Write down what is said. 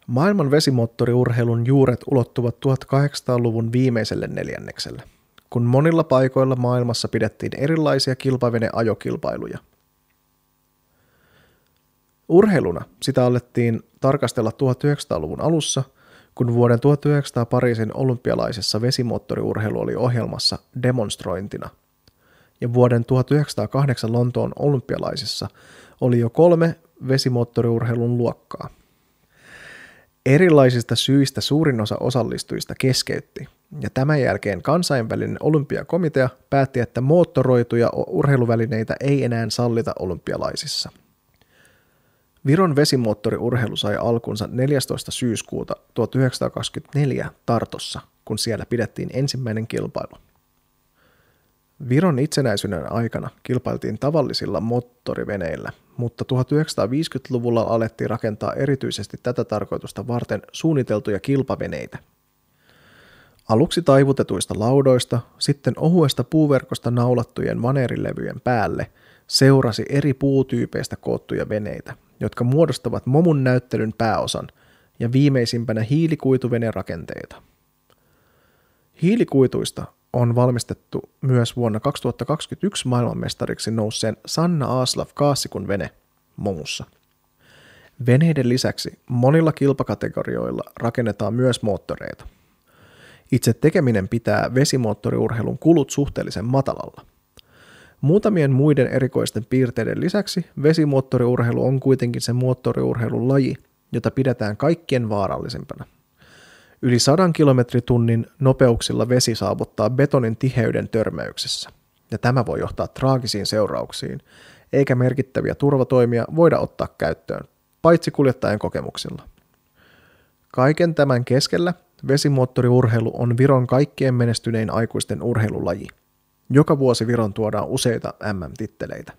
Maailman vesimoottoriurheilun juuret ulottuvat 1800-luvun viimeiselle neljännekselle, kun monilla paikoilla maailmassa pidettiin erilaisia kilpaveneajokilpailuja. Urheiluna sitä alettiin tarkastella 1900-luvun alussa, kun vuoden 1900 Pariisin olympialaisessa vesimoottoriurheilu oli ohjelmassa demonstrointina, ja vuoden 1908 Lontoon olympialaisissa oli jo 3 vesimoottoriurheilun luokkaa. Erilaisista syistä suurin osa osallistujista keskeytti, ja tämän jälkeen kansainvälinen olympiakomitea päätti, että moottoroituja urheiluvälineitä ei enää sallita olympialaisissa. Viron vesimoottoriurheilu sai alkunsa 14. syyskuuta 1924 Tartossa, kun siellä pidettiin ensimmäinen kilpailu. Viron itsenäisyyden aikana kilpailtiin tavallisilla moottoriveneillä, mutta 1950-luvulla alettiin rakentaa erityisesti tätä tarkoitusta varten suunniteltuja kilpaveneitä. Aluksi taivutetuista laudoista, sitten ohuesta puuverkosta naulattujen vaneerilevyjen päälle seurasi eri puutyypeistä koottuja veneitä, jotka muodostavat momun näyttelyn pääosan ja viimeisimpänä hiilikuituvenerakenteita. Hiilikuituista on valmistettu myös vuonna 2021 maailmanmestariksi nousseen Sanna Aslav Kaassikun vene momussa. Veneiden lisäksi monilla kilpakategorioilla rakennetaan myös moottoreita. Itse tekeminen pitää vesimoottoriurheilun kulut suhteellisen matalalla. Muutamien muiden erikoisten piirteiden lisäksi vesimoottoriurheilu on kuitenkin se moottoriurheilun laji, jota pidetään kaikkien vaarallisimpana. Yli 100 kilometritunnin nopeuksilla vesi saavuttaa betonin tiheyden törmäyksessä, ja tämä voi johtaa traagisiin seurauksiin, eikä merkittäviä turvatoimia voida ottaa käyttöön, paitsi kuljettajan kokemuksilla. Kaiken tämän keskellä vesimoottoriurheilu on Viron kaikkien menestynein aikuisten urheilulaji. Joka vuosi Viron tuodaan useita MM-titteleitä.